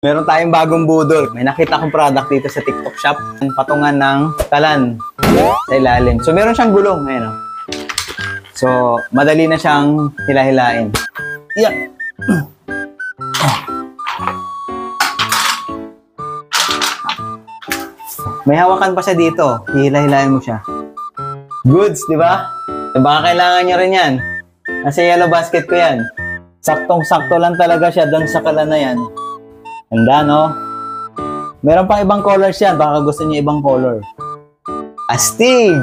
Meron tayong bagong budol. May nakita akong product dito sa TikTok shop. Patungan ng kalan sa ilalim. So, meron siyang gulong. Ayan, oh. So, madali na siyang hila-hilain. Yeah. May hawakan pa siya dito. Hihila-hilain mo siya. Goods, di ba? Baka kailangan nyo rin yan. Nasa yellow basket ko yan. Saktong-sakto lang talaga siya doon sa kalan na yan. Handa, no? Meron pang ibang colors yan. Baka gusto niyo ibang color. Astig!